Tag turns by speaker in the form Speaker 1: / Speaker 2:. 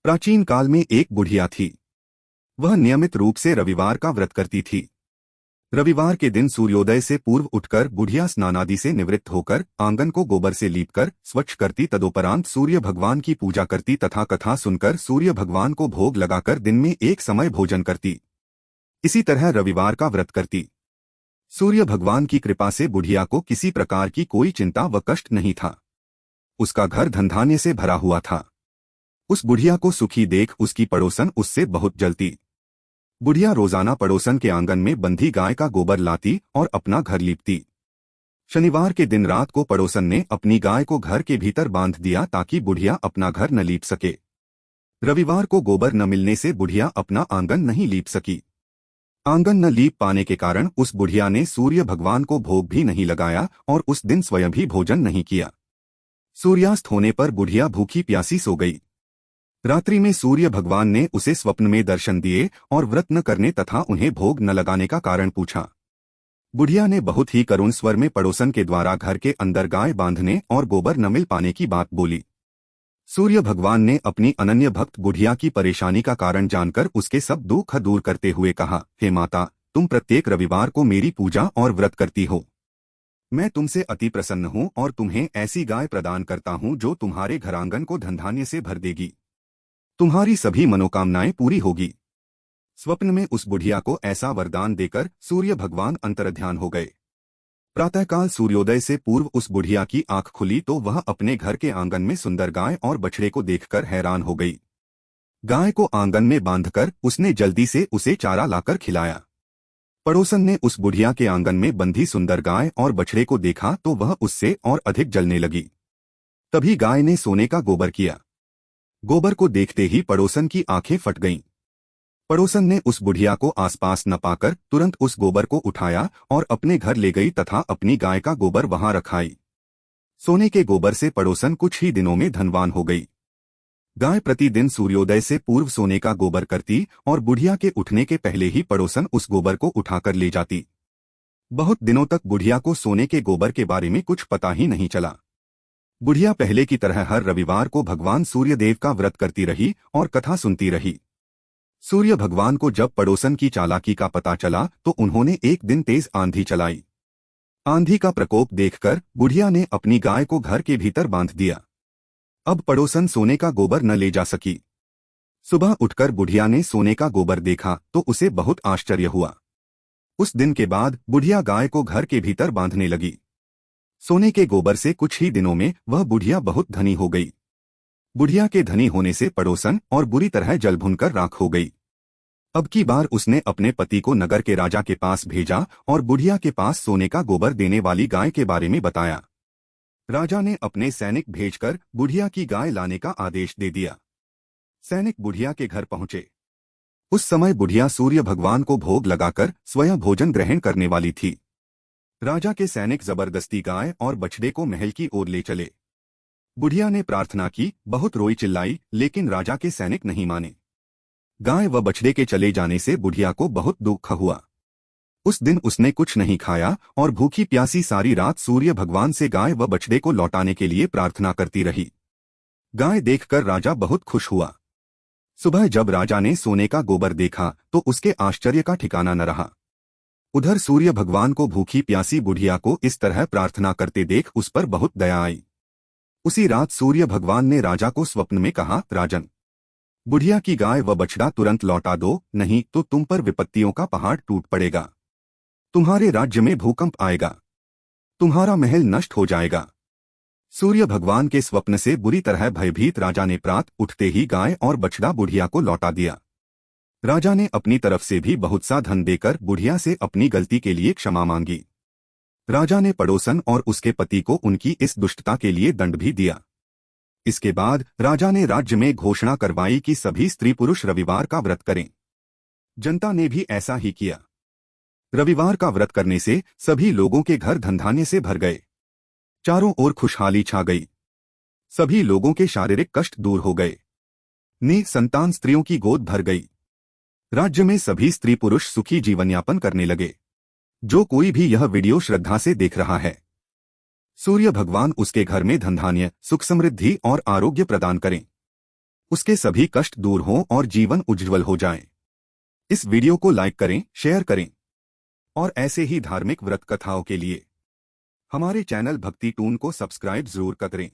Speaker 1: प्राचीन काल में एक बुढ़िया थी। वह नियमित रूप से रविवार का व्रत करती थी। रविवार के दिन सूर्योदय से पूर्व उठकर बुढ़िया स्नानादि से निवृत्त होकर आंगन को गोबर से लीपकर स्वच्छ करती, तदोपरांत सूर्य भगवान की पूजा करती तथा कथा सुनकर सूर्य भगवान को भोग लगाकर दिन में एक समय भोजन करती। इसी तरह रविवार का व्रत करती। सूर्य भगवान की कृपा से बुढ़िया को किसी प्रकार की कोई चिंता व कष्ट नहीं था। उसका घर धनधान्य से भरा हुआ था। उस बुढ़िया को सुखी देख उसकी पड़ोसन उससे बहुत जलती। बुढ़िया रोजाना पड़ोसन के आंगन में बंधी गाय का गोबर लाती और अपना घर लीपती। शनिवार के दिन रात को पड़ोसन ने अपनी गाय को घर के भीतर बांध दिया ताकि बुढ़िया अपना घर न लीप सके। रविवार को गोबर न मिलने से बुढ़िया अपना आंगन नहीं लीप सकी। आंगन न लीप पाने के कारण उस बुढ़िया ने सूर्य भगवान को भोग भी नहीं लगाया और उस दिन स्वयं भी भोजन नहीं किया। सूर्यास्त होने पर बुढ़िया भूखी प्यासी सो गई। रात्रि में सूर्य भगवान ने उसे स्वप्न में दर्शन दिए और व्रत न करने तथा उन्हें भोग न लगाने का कारण पूछा। बुढ़िया ने बहुत ही करुण स्वर में पड़ोसन के द्वारा घर के अंदर गाय बांधने और गोबर न मिल पाने की बात बोली। सूर्य भगवान ने अपनी अनन्य भक्त बुढ़िया की परेशानी का कारण जानकर उसके सब दुख दूर करते हुए कहा, हे माता, तुम प्रत्येक रविवार को मेरी पूजा और व्रत करती हो। मैं तुमसे अति प्रसन्न हूँ और तुम्हें ऐसी गाय प्रदान करता हूँ जो तुम्हारे घरांगन को धनधान्य से भर देगी। तुम्हारी सभी मनोकामनाएं पूरी होगी। स्वप्न में उस बुढ़िया को ऐसा वरदान देकर सूर्य भगवान अंतर्ध्यान हो गए। प्रातःकाल सूर्योदय से पूर्व उस बुढ़िया की आंख खुली तो वह अपने घर के आंगन में सुंदर गाय और बछड़े को देखकर हैरान हो गई। गाय को आंगन में बांधकर उसने जल्दी से उसे चारा लाकर खिलाया। पड़ोसन ने उस बुढ़िया के आंगन में बंधी सुंदर गाय और बछड़े को देखा तो वह उससे और अधिक जलने लगी। तभी गाय ने सोने का गोबर किया। गोबर को देखते ही पड़ोसन की आंखें फट गईं। पड़ोसन ने उस बुढ़िया को आसपास न पाकर तुरंत उस गोबर को उठाया और अपने घर ले गई तथा अपनी गाय का गोबर वहां रखाई। सोने के गोबर से पड़ोसन कुछ ही दिनों में धनवान हो गई। गाय प्रतिदिन सूर्योदय से पूर्व सोने का गोबर करती और बुढ़िया के उठने के पहले ही पड़ोसन उस गोबर को उठाकर ले जाती। बहुत दिनों तक बुढ़िया को सोने के गोबर के बारे में कुछ पता ही नहीं चला। बुढ़िया पहले की तरह हर रविवार को भगवान सूर्यदेव का व्रत करती रही और कथा सुनती रही। सूर्य भगवान को जब पड़ोसन की चालाकी का पता चला तो उन्होंने एक दिन तेज आंधी चलाई। आंधी का प्रकोप देखकर बुढ़िया ने अपनी गाय को घर के भीतर बांध दिया। अब पड़ोसन सोने का गोबर न ले जा सकी। सुबह उठकर बुढ़िया ने सोने का गोबर देखा तो उसे बहुत आश्चर्य हुआ। उस दिन के बाद बुढ़िया गाय को घर के भीतर बांधने लगी। सोने के गोबर से कुछ ही दिनों में वह बुढ़िया बहुत धनी हो गई। बुढ़िया के धनी होने से पड़ोसन और बुरी तरह जल भुनकर राख हो गई। अब की बार उसने अपने पति को नगर के राजा के पास भेजा और बुढ़िया के पास सोने का गोबर देने वाली गाय के बारे में बताया। राजा ने अपने सैनिक भेजकर बुढ़िया की गाय लाने का आदेश दे दिया। सैनिक बुढ़िया के घर पहुंचे। उस समय बुढ़िया सूर्य भगवान को भोग लगाकर स्वयं भोजन ग्रहण करने वाली थी। राजा के सैनिक जबरदस्ती गाय और बछड़े को महल की ओर ले चले। बुढ़िया ने प्रार्थना की, बहुत रोई चिल्लाई, लेकिन राजा के सैनिक नहीं माने। गाय व बछड़े के चले जाने से बुढ़िया को बहुत दुख हुआ। उस दिन उसने कुछ नहीं खाया और भूखी प्यासी सारी रात सूर्य भगवान से गाय व बछड़े को लौटाने के लिए प्रार्थना करती रही। गाय देखकर राजा बहुत खुश हुआ। सुबह जब राजा ने सोने का गोबर देखा तो उसके आश्चर्य का ठिकाना न रहा। उधर सूर्य भगवान को भूखी प्यासी बुढ़िया को इस तरह प्रार्थना करते देख उस पर बहुत दया आई। उसी रात सूर्य भगवान ने राजा को स्वप्न में कहा, राजन, बुढ़िया की गाय व बछड़ा तुरंत लौटा दो, नहीं तो तुम पर विपत्तियों का पहाड़ टूट पड़ेगा। तुम्हारे राज्य में भूकंप आएगा। तुम्हारा महल नष्ट हो जाएगा। सूर्य भगवान के स्वप्न से बुरी तरह भयभीत राजा ने प्रात उठते ही गाय और बछड़ा बुढ़िया को लौटा दिया। राजा ने अपनी तरफ से भी बहुत सा धन देकर बुढ़िया से अपनी गलती के लिए क्षमा मांगी। राजा ने पड़ोसन और उसके पति को उनकी इस दुष्टता के लिए दंड भी दिया। इसके बाद राजा ने राज्य में घोषणा करवाई कि सभी स्त्री पुरुष रविवार का व्रत करें। जनता ने भी ऐसा ही किया। रविवार का व्रत करने से सभी लोगों के घर धनधान्य से भर गए। चारों ओर खुशहाली छा गई। सभी लोगों के शारीरिक कष्ट दूर हो गए। निसंतान स्त्रियों की गोद भर गई। राज्य में सभी स्त्री पुरुष सुखी जीवन यापन करने लगे। जो कोई भी यह वीडियो श्रद्धा से देख रहा है, सूर्य भगवान उसके घर में धनधान्य, सुख समृद्धि और आरोग्य प्रदान करें। उसके सभी कष्ट दूर हों और जीवन उज्ज्वल हो जाए। इस वीडियो को लाइक करें, शेयर करें और ऐसे ही धार्मिक व्रत कथाओं के लिए हमारे चैनल भक्ति टून को सब्सक्राइब जरूर करें।